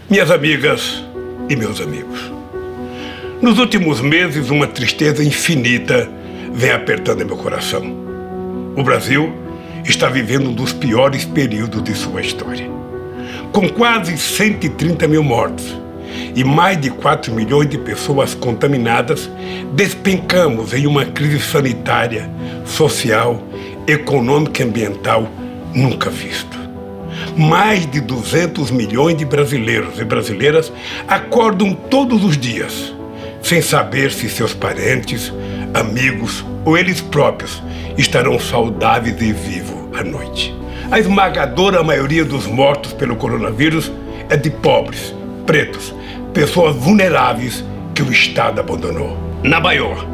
Minhas amigas e meus amigos, nos últimos meses uma tristeza infinita vem apertando meu coração. O Brasil está vivendo um dos piores períodos de sua história. Com quase 130 mil mortos e mais de 4 milhões de pessoas contaminadas, despencamos em uma crise sanitária, social, econômica e ambiental nunca vista. Mais de 200 milhões de brasileiros e brasileiras acordam todos os dias, sem saber se seus parentes, amigos ou eles próprios estarão saudáveis e vivos à noite. A esmagadora maioria dos mortos pelo coronavírus é de pobres, pretos, pessoas vulneráveis que o Estado abandonou. Na maior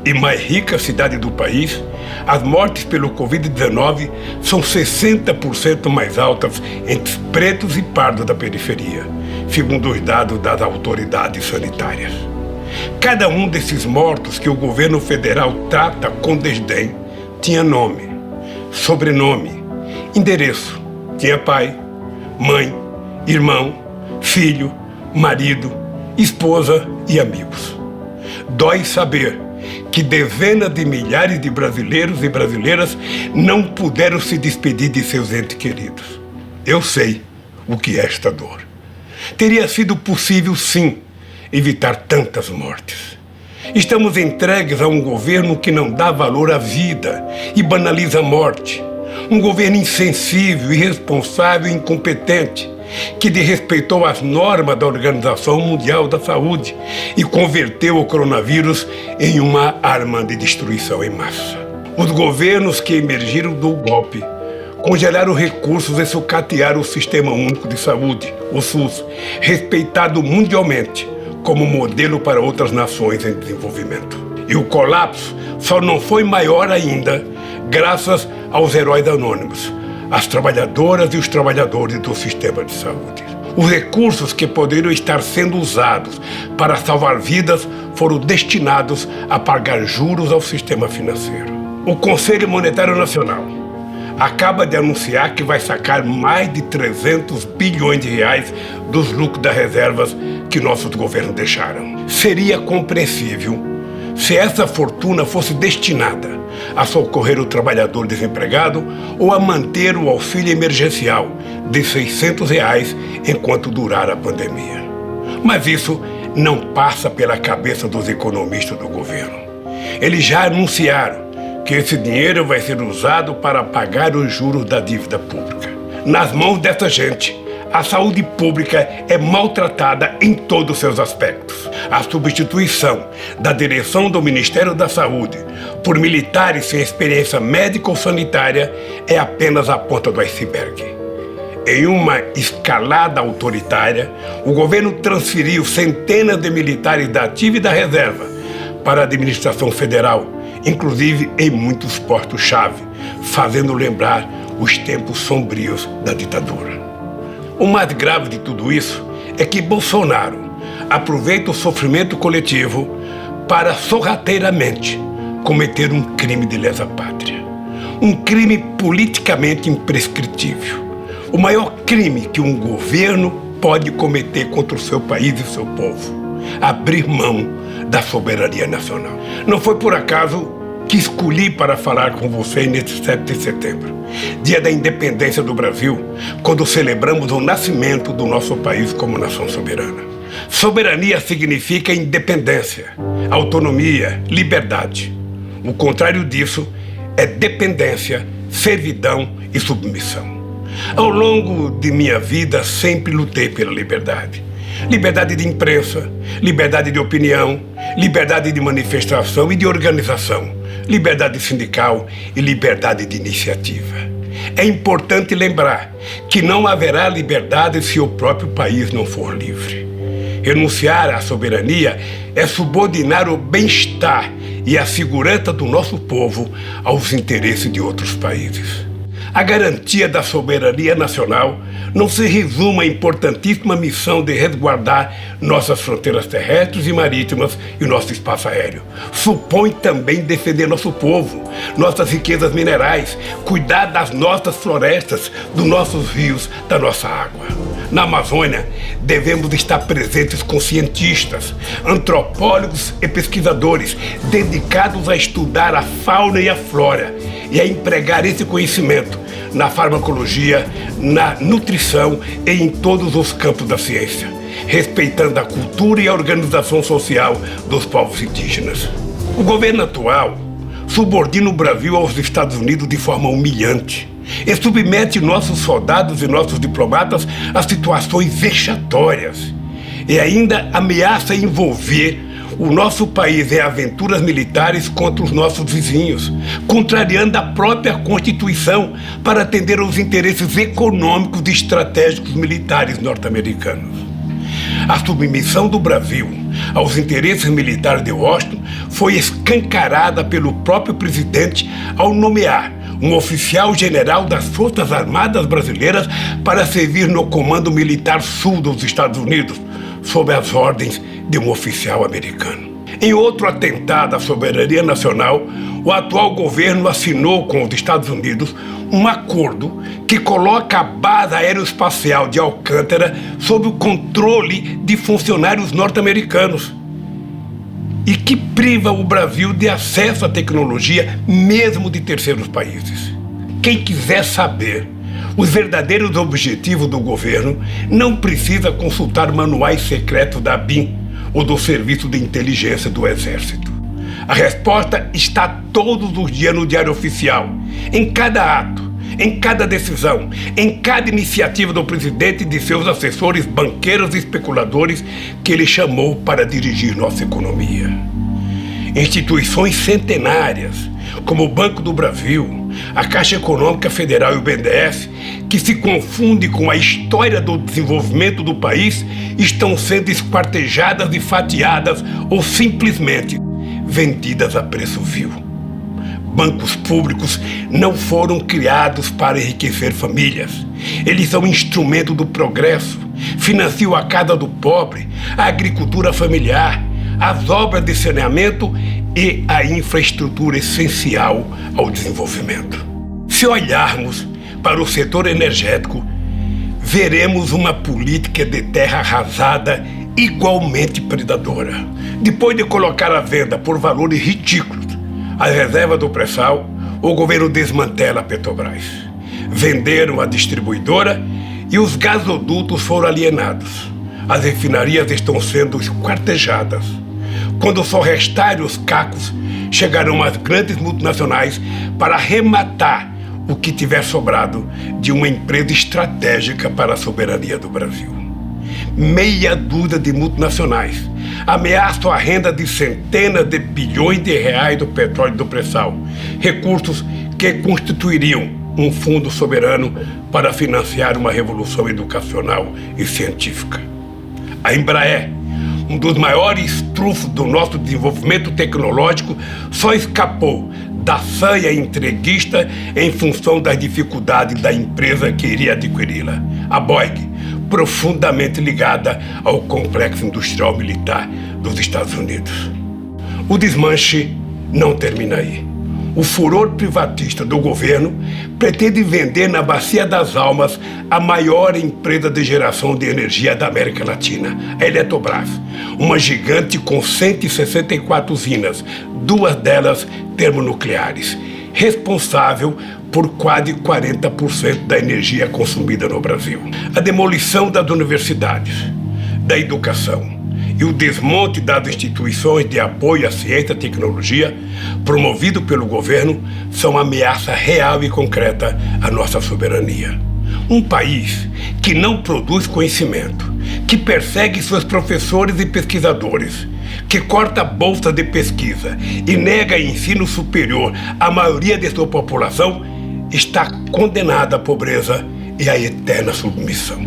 e mais rica cidade do país, as mortes pelo Covid-19 são 60% mais altas entre pretos e pardos da periferia, segundo os dados das autoridades sanitárias. Cada um desses mortos que o governo federal trata com desdém tinha nome, sobrenome, endereço, tinha pai, mãe, irmão, filho, marido, esposa e amigos. Dói saber que dezenas de milhares de brasileiros e brasileiras não puderam se despedir de seus entes queridos. Eu sei o que é esta dor. Teria sido possível, sim, evitar tantas mortes. Estamos entregues a um governo que não dá valor à vida e banaliza a morte. Um governo insensível, irresponsável e incompetente, que desrespeitou as normas da Organização Mundial da Saúde e converteu o coronavírus em uma arma de destruição em massa. Os governos que emergiram do golpe congelaram recursos e sucatearam o Sistema Único de Saúde, o SUS, respeitado mundialmente como modelo para outras nações em desenvolvimento. E o colapso só não foi maior ainda graças aos heróis anônimos, as trabalhadoras e os trabalhadores do sistema de saúde. Os recursos que poderiam estar sendo usados para salvar vidas foram destinados a pagar juros ao sistema financeiro. O Conselho Monetário Nacional acaba de anunciar que vai sacar mais de 300 bilhões de reais dos lucros das reservas que nossos governos deixaram. Seria compreensível se essa fortuna fosse destinada a socorrer o trabalhador desempregado ou a manter o auxílio emergencial de R$600 enquanto durar a pandemia. Mas isso não passa pela cabeça dos economistas do governo. Eles já anunciaram que esse dinheiro vai ser usado para pagar os juros da dívida pública. Nas mãos dessa gente, a saúde pública é maltratada em todos os seus aspectos. A substituição da direção do Ministério da Saúde por militares sem experiência médica ou sanitária é apenas a ponta do iceberg. Em uma escalada autoritária, o governo transferiu centenas de militares da ativa e da reserva para a administração federal, inclusive em muitos postos-chave, fazendo lembrar os tempos sombrios da ditadura. O mais grave de tudo isso é que Bolsonaro aproveita o sofrimento coletivo para sorrateiramente cometer um crime de lesa pátria. Um crime politicamente imprescritível. O maior crime que um governo pode cometer contra o seu país e seu povo. Abrir mão da soberania nacional. Não foi por acaso que escolhi para falar com você neste 7 de setembro, dia da independência do Brasil, quando celebramos o nascimento do nosso país como nação soberana. Soberania significa independência, autonomia, liberdade. O contrário disso é dependência, servidão e submissão. Ao longo de minha vida, sempre lutei pela liberdade. Liberdade de imprensa, liberdade de opinião, liberdade de manifestação e de organização, liberdade sindical e liberdade de iniciativa. É importante lembrar que não haverá liberdade se o próprio país não for livre. Renunciar à soberania é subordinar o bem-estar e a segurança do nosso povo aos interesses de outros países. A garantia da soberania nacional não se resume à importantíssima missão de resguardar nossas fronteiras terrestres e marítimas e nosso espaço aéreo. Supõe também defender nosso povo, nossas riquezas minerais, cuidar das nossas florestas, dos nossos rios, da nossa água. Na Amazônia, devemos estar presentes com cientistas, antropólogos e pesquisadores dedicados a estudar a fauna e a flora e a empregar esse conhecimento na farmacologia, na nutrição e em todos os campos da ciência, respeitando a cultura e a organização social dos povos indígenas. O governo atual subordina o Brasil aos Estados Unidos de forma humilhante e submete nossos soldados e nossos diplomatas a situações vexatórias e ainda ameaça envolver o nosso país em aventuras militares contra os nossos vizinhos, contrariando a própria Constituição para atender aos interesses econômicos e estratégicos militares norte-americanos. A submissão do Brasil aos interesses militares de Washington foi escancarada pelo próprio presidente ao nomear um oficial general das Forças Armadas Brasileiras para servir no Comando Militar Sul dos Estados Unidos, sob as ordens de um oficial americano. Em outro atentado à soberania nacional, o atual governo assinou com os Estados Unidos um acordo que coloca a base aeroespacial de Alcântara sob o controle de funcionários norte-americanos e que priva o Brasil de acesso à tecnologia mesmo de terceiros países. Quem quiser saber os verdadeiros objetivos do governo não precisa consultar manuais secretos da ABIN ou do Serviço de Inteligência do Exército. A resposta está todos os dias no Diário Oficial, em cada ato, em cada decisão, em cada iniciativa do presidente e de seus assessores, banqueiros e especuladores que ele chamou para dirigir nossa economia. Instituições centenárias, como o Banco do Brasil, a Caixa Econômica Federal e o BNDES, que se confundem com a história do desenvolvimento do país, estão sendo esquartejadas e fatiadas ou simplesmente vendidas a preço vil. Bancos públicos não foram criados para enriquecer famílias. Eles são instrumento do progresso, financiam a casa do pobre, a agricultura familiar, as obras de saneamento e a infraestrutura essencial ao desenvolvimento. Se olharmos para o setor energético, veremos uma política de terra arrasada igualmente predadora. Depois de colocar à venda por valores ridículos as reservas do pré-sal, o governo desmantela a Petrobras. Venderam a distribuidora e os gasodutos foram alienados. As refinarias estão sendo esquartejadas. Quando só restarem os cacos, chegarão as grandes multinacionais para arrematar o que tiver sobrado de uma empresa estratégica para a soberania do Brasil. Meia dúzia de multinacionais ameaçam a renda de centenas de bilhões de reais do petróleo e do pré-sal, recursos que constituiriam um fundo soberano para financiar uma revolução educacional e científica. A Embraer, um dos maiores trunfos do nosso desenvolvimento tecnológico, só escapou da sanha entreguista em função das dificuldades da empresa que iria adquiri-la, a Boeing, profundamente ligada ao complexo industrial militar dos Estados Unidos. O desmanche não termina aí. O furor privatista do governo pretende vender na Bacia das Almas a maior empresa de geração de energia da América Latina, a Eletrobras, uma gigante com 164 usinas, 2 delas termonucleares, responsável por quase 40% da energia consumida no Brasil. A demolição das universidades, da educação e o desmonte das instituições de apoio à ciência e tecnologia, promovido pelo governo, são ameaça real e concreta à nossa soberania. Um país que não produz conhecimento, que persegue seus professores e pesquisadores, que corta bolsa de pesquisa e nega ensino superior à maioria de sua população, está condenada à pobreza e à eterna submissão.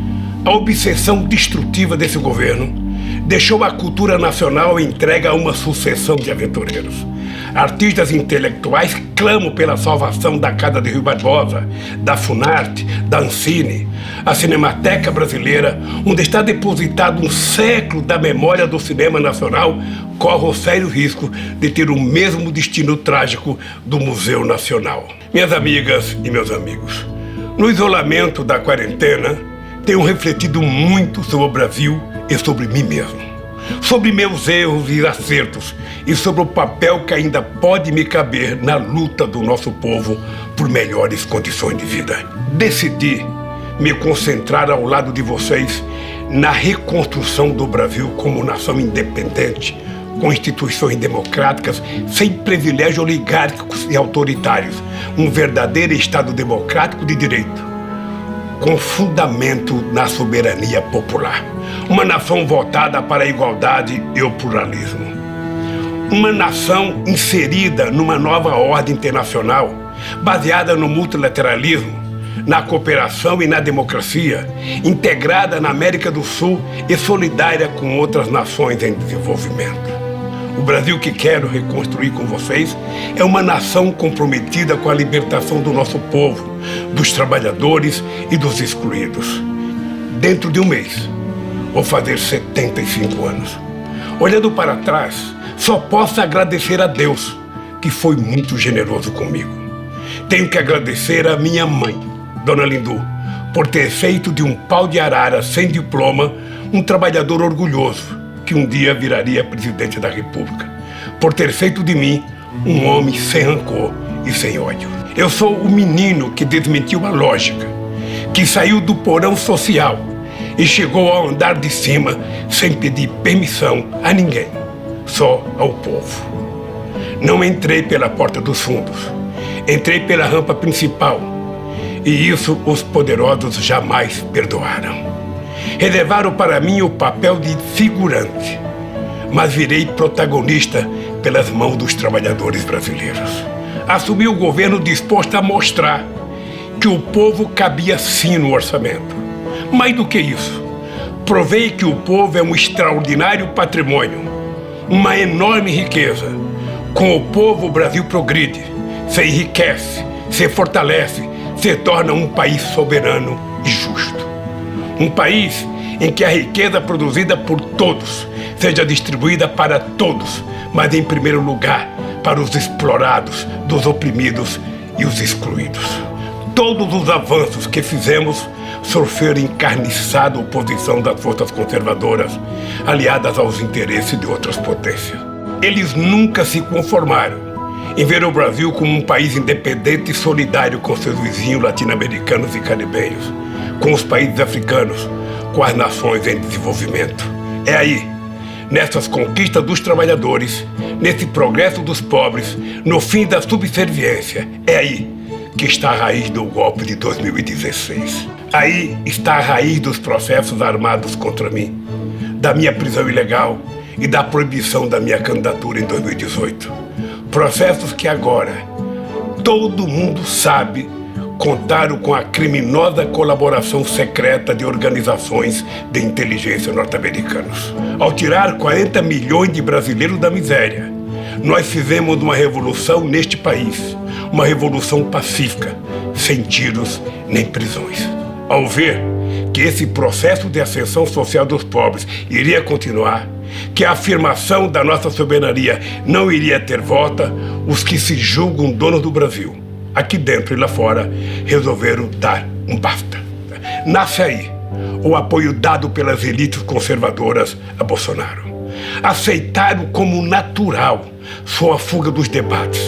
A obsessão destrutiva desse governo deixou a cultura nacional entregue a uma sucessão de aventureiros. Artistas intelectuais clamam pela salvação da Casa de Rio Barbosa, da Funarte, da Ancine. A Cinemateca Brasileira, onde está depositado um século da memória do cinema nacional, corre o sério risco de ter o mesmo destino trágico do Museu Nacional. Minhas amigas e meus amigos, no isolamento da quarentena, tenho refletido muito sobre o Brasil e sobre mim mesmo. Sobre meus erros e acertos e sobre o papel que ainda pode me caber na luta do nosso povo por melhores condições de vida. Decidi me concentrar ao lado de vocês na reconstrução do Brasil como nação independente, com instituições democráticas, sem privilégios oligárquicos e autoritários, um verdadeiro Estado democrático de direito, com fundamento na soberania popular. Uma nação votada para a igualdade e o pluralismo. Uma nação inserida numa nova ordem internacional, baseada no multilateralismo, na cooperação e na democracia, integrada na América do Sul e solidária com outras nações em desenvolvimento. O Brasil que quero reconstruir com vocês é uma nação comprometida com a libertação do nosso povo, dos trabalhadores e dos excluídos. Dentro de um mês, vou fazer 75 anos. Olhando para trás, só posso agradecer a Deus, que foi muito generoso comigo. Tenho que agradecer a minha mãe, Dona Lindu, por ter feito de um pau de arara sem diploma um trabalhador orgulhoso, que um dia viraria presidente da República, por ter feito de mim um homem sem rancor e sem ódio. Eu sou o menino que desmentiu a lógica, que saiu do porão social e chegou ao andar de cima sem pedir permissão a ninguém, só ao povo. Não entrei pela porta dos fundos, entrei pela rampa principal, e isso os poderosos jamais perdoaram. Reservaram para mim o papel de figurante, mas virei protagonista pelas mãos dos trabalhadores brasileiros. Assumi o governo disposto a mostrar que o povo cabia sim no orçamento. Mais do que isso, provei que o povo é um extraordinário patrimônio, uma enorme riqueza. Com o povo, o Brasil progride, se enriquece, se fortalece, se torna um país soberano e justo. Um país em que a riqueza produzida por todos seja distribuída para todos, mas em primeiro lugar para os explorados, dos oprimidos e os excluídos. Todos os avanços que fizemos sofreram encarniçada oposição das forças conservadoras, aliadas aos interesses de outras potências. Eles nunca se conformaram em ver o Brasil como um país independente e solidário com seus vizinhos latino-americanos e caribenhos, com os países africanos, com as nações em desenvolvimento. É aí, nessas conquistas dos trabalhadores, nesse progresso dos pobres, no fim da subserviência, é aí que está a raiz do golpe de 2016. Aí está a raiz dos processos armados contra mim, da minha prisão ilegal e da proibição da minha candidatura em 2018. Processos que agora todo mundo sabe contaram com a criminosa colaboração secreta de organizações de inteligência norte-americanos. Ao tirar 40 milhões de brasileiros da miséria, nós fizemos uma revolução neste país, uma revolução pacífica, sem tiros nem prisões. Ao ver que esse processo de ascensão social dos pobres iria continuar, que a afirmação da nossa soberania não iria ter volta, os que se julgam donos do Brasil, aqui dentro e lá fora, resolveram dar um basta. Nasce aí o apoio dado pelas elites conservadoras a Bolsonaro. Aceitaram como natural sua fuga dos debates,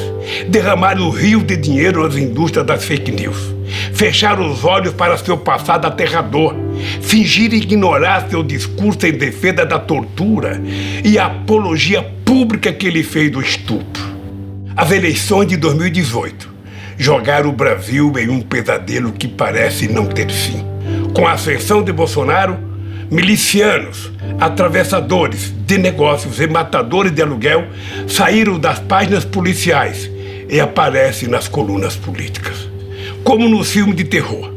derramaram rios de dinheiro nas indústrias das fake news, fecharam os olhos para seu passado aterrador, fingiram ignorar seu discurso em defesa da tortura e a apologia pública que ele fez do estupro. As eleições de 2018 jogaram o Brasil em um pesadelo que parece não ter fim. Com a ascensão de Bolsonaro, milicianos, atravessadores de negócios e matadores de aluguel saíram das páginas policiais e aparecem nas colunas políticas. Como no filme de terror,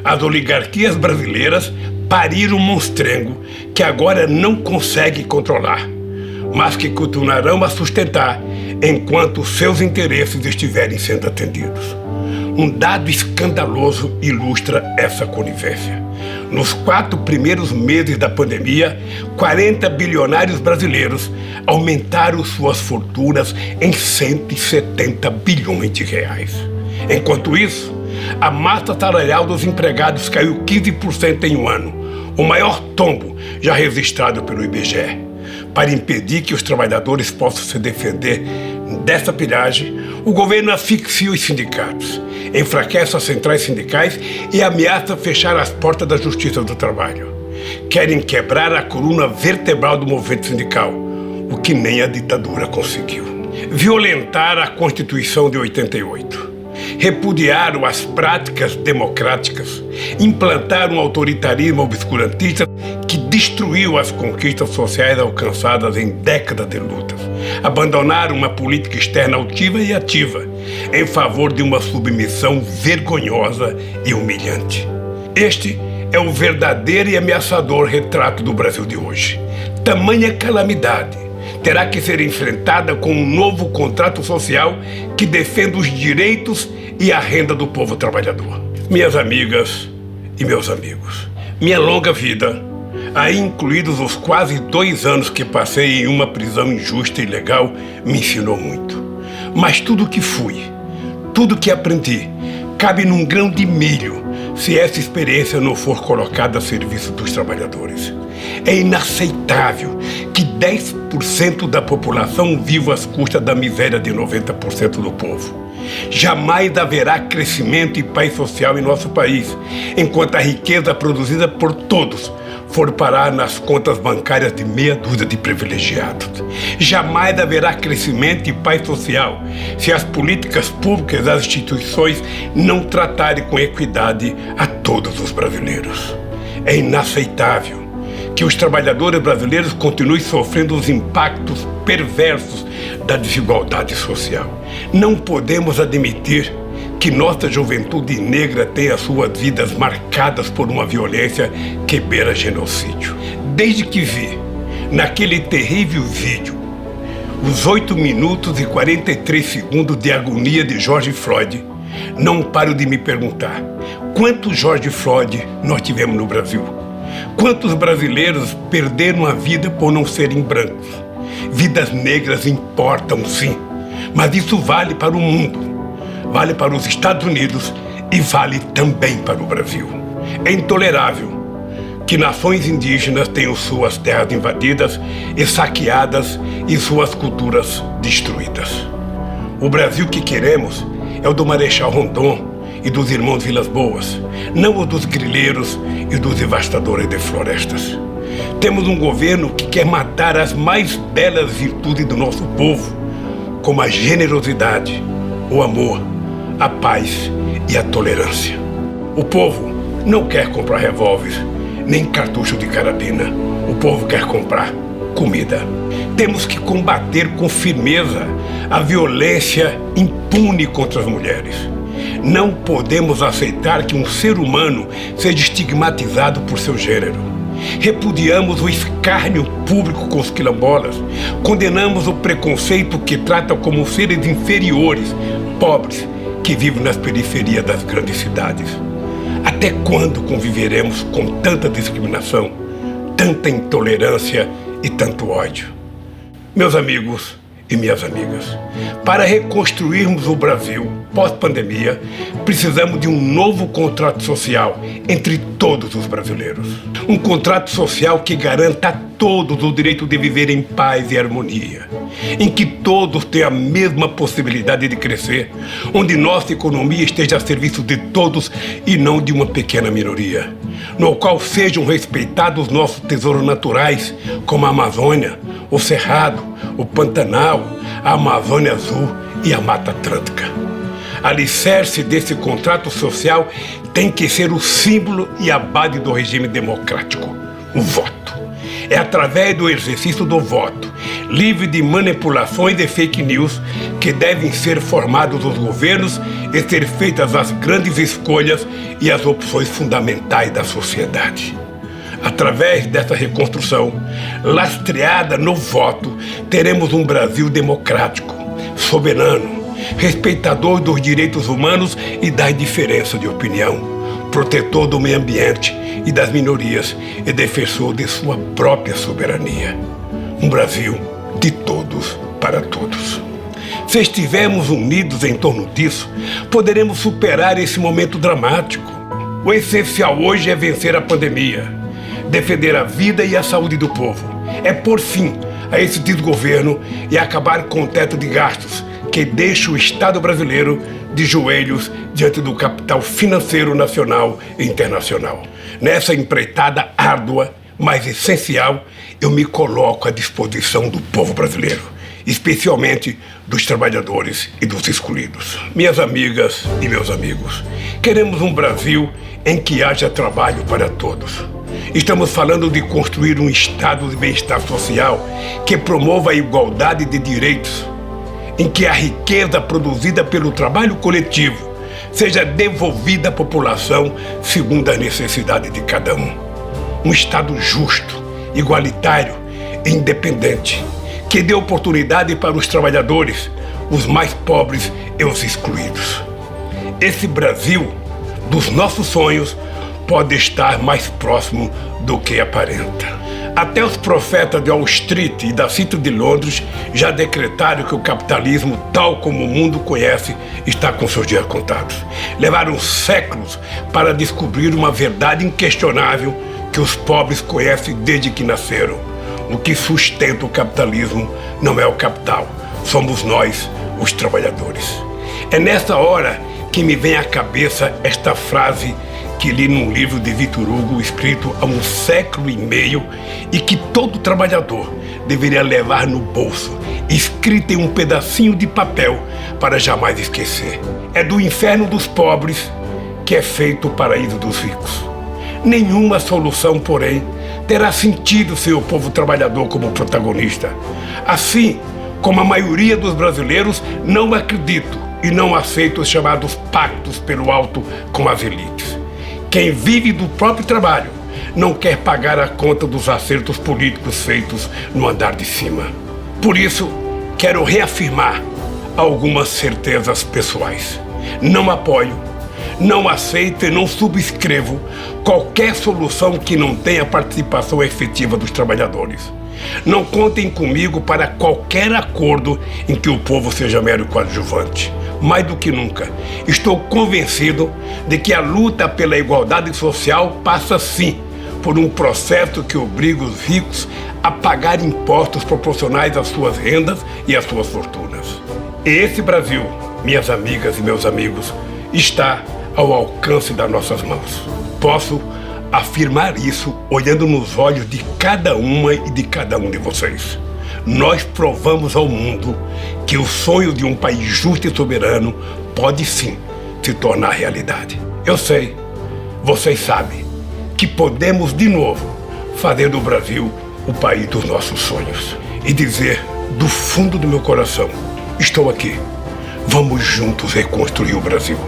as oligarquias brasileiras pariram um monstrengo que agora não consegue controlar, mas que continuarão a sustentar enquanto seus interesses estiverem sendo atendidos. Um dado escandaloso ilustra essa conivência. Nos 4 primeiros meses da pandemia, 40 bilionários brasileiros aumentaram suas fortunas em 170 bilhões de reais. Enquanto isso, A massa salarial dos empregados caiu 15% em um ano, o maior tombo já registrado pelo IBGE. Para impedir que os trabalhadores possam se defender dessa pilhagem, o governo asfixia os sindicatos, enfraquece as centrais sindicais e ameaça fechar as portas da Justiça do Trabalho. Querem quebrar a coluna vertebral do movimento sindical, o que nem a ditadura conseguiu. Violentaram a Constituição de 88. Repudiaram as práticas democráticas, implantaram um autoritarismo obscurantista que destruiu as conquistas sociais alcançadas em décadas de lutas. Abandonaram uma política externa altiva e ativa, em favor de uma submissão vergonhosa e humilhante. Este é o verdadeiro e ameaçador retrato do Brasil de hoje. Tamanha calamidade terá que ser enfrentada com um novo contrato social que defenda os direitos e a renda do povo trabalhador. Minhas amigas e meus amigos, minha longa vida, aí incluídos os quase 2 anos que passei em uma prisão injusta e ilegal, me ensinou muito. Mas tudo que fui, tudo que aprendi, cabe num grão de milho se essa experiência não for colocada a serviço dos trabalhadores. É inaceitável que 10% da população viva às custas da miséria de 90% do povo. Jamais haverá crescimento e paz social em nosso país, enquanto a riqueza produzida por todos for parar nas contas bancárias de meia dúzia de privilegiados. Jamais haverá crescimento e paz social se as políticas públicas e as instituições não tratarem com equidade a todos os brasileiros. É inaceitável que os trabalhadores brasileiros continuem sofrendo os impactos perversos da desigualdade social. Não podemos admitir que nossa juventude negra tenha suas vidas marcadas por uma violência que beira genocídio. Desde que vi, naquele terrível vídeo, os 8 minutos e 43 segundos de agonia de George Floyd, não paro de me perguntar: quantos George Floyd nós tivemos no Brasil? Quantos brasileiros perderam a vida por não serem brancos? Vidas negras importam, sim, mas isso vale para o mundo, vale para os Estados Unidos e vale também para o Brasil. É intolerável que nações indígenas tenham suas terras invadidas e saqueadas e suas culturas destruídas. O Brasil que queremos é o do Marechal Rondon e dos irmãos Vilas Boas, não o dos grileiros e dos devastadores de florestas. Temos um governo que quer matar as mais belas virtudes do nosso povo, como a generosidade, o amor, a paz e a tolerância. O povo não quer comprar revólver, nem cartucho de carabina. O povo quer comprar comida. Temos que combater com firmeza a violência impune contra as mulheres. Não podemos aceitar que um ser humano seja estigmatizado por seu gênero. Repudiamos o escárnio público com os quilombolas. Condenamos o preconceito que trata como seres inferiores, pobres, que vivem nas periferias das grandes cidades. Até quando conviveremos com tanta discriminação, tanta intolerância e tanto ódio? Meus amigos e minhas amigas, para reconstruirmos o Brasil pós-pandemia, precisamos de um novo contrato social entre todos os brasileiros. Um contrato social que garanta a todos o direito de viver em paz e harmonia, em que todos tenham a mesma possibilidade de crescer, onde nossa economia esteja a serviço de todos e não de uma pequena minoria, no qual sejam respeitados nossos tesouros naturais, como a Amazônia, o Cerrado, o Pantanal, a Amazônia Azul e a Mata Atlântica. Alicerce desse contrato social tem que ser o símbolo e a base do regime democrático, o voto. É através do exercício do voto, livre de manipulações e fake news, que devem ser formados os governos e ser feitas as grandes escolhas e as opções fundamentais da sociedade. Através dessa reconstrução, lastreada no voto, teremos um Brasil democrático, soberano, respeitador dos direitos humanos e das diferenças de opinião, protetor do meio ambiente e das minorias e defensor de sua própria soberania. Um Brasil de todos para todos. Se estivermos unidos em torno disso, poderemos superar esse momento dramático. O essencial hoje é vencer a pandemia, defender a vida e a saúde do povo. É pôr fim a esse desgoverno e acabar com o teto de gastos que deixa o Estado brasileiro de joelhos diante do capital financeiro nacional e internacional. Nessa empreitada árdua, mas essencial, eu me coloco à disposição do povo brasileiro, especialmente dos trabalhadores e dos excluídos. Minhas amigas e meus amigos, queremos um Brasil em que haja trabalho para todos. Estamos falando de construir um estado de bem-estar social que promova a igualdade de direitos, em que a riqueza produzida pelo trabalho coletivo seja devolvida à população segundo a necessidade de cada um. Um Estado justo, igualitário e independente, que dê oportunidade para os trabalhadores, os mais pobres e os excluídos. Esse Brasil dos nossos sonhos pode estar mais próximo do que aparenta. Até os profetas de Wall Street e da City de Londres já decretaram que o capitalismo, tal como o mundo conhece, está com seus dias contados. Levaram séculos para descobrir uma verdade inquestionável que os pobres conhecem desde que nasceram. O que sustenta o capitalismo não é o capital, somos nós, os trabalhadores. É nessa hora que me vem à cabeça esta frase que li num livro de Victor Hugo, escrito há 1 século e meio, e que todo trabalhador deveria levar no bolso, escrita em um pedacinho de papel para jamais esquecer. É do inferno dos pobres que é feito o paraíso dos ricos. Nenhuma solução, porém, terá sentido sem o povo trabalhador como protagonista. Assim como a maioria dos brasileiros não acredito e não aceito os chamados pactos pelo alto com as elites. Quem vive do próprio trabalho não quer pagar a conta dos acertos políticos feitos no andar de cima. Por isso, quero reafirmar algumas certezas pessoais. Não apoio, não aceito e não subscrevo qualquer solução que não tenha participação efetiva dos trabalhadores. Não contem comigo para qualquer acordo em que o povo seja mero coadjuvante. Mais do que nunca, estou convencido de que a luta pela igualdade social passa sim por um processo que obriga os ricos a pagar impostos proporcionais às suas rendas e às suas fortunas. E esse Brasil, minhas amigas e meus amigos, está ao alcance das nossas mãos. Posso afirmar isso olhando nos olhos de cada uma e de cada um de vocês. Nós provamos ao mundo que o sonho de um país justo e soberano pode sim se tornar realidade. Eu sei, vocês sabem, que podemos de novo fazer do Brasil o país dos nossos sonhos. E dizer do fundo do meu coração, estou aqui, vamos juntos reconstruir o Brasil.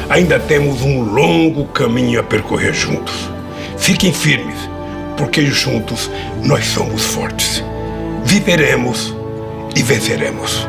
Ainda temos um longo caminho a percorrer juntos. Fiquem firmes, porque juntos nós somos fortes. Viveremos e venceremos.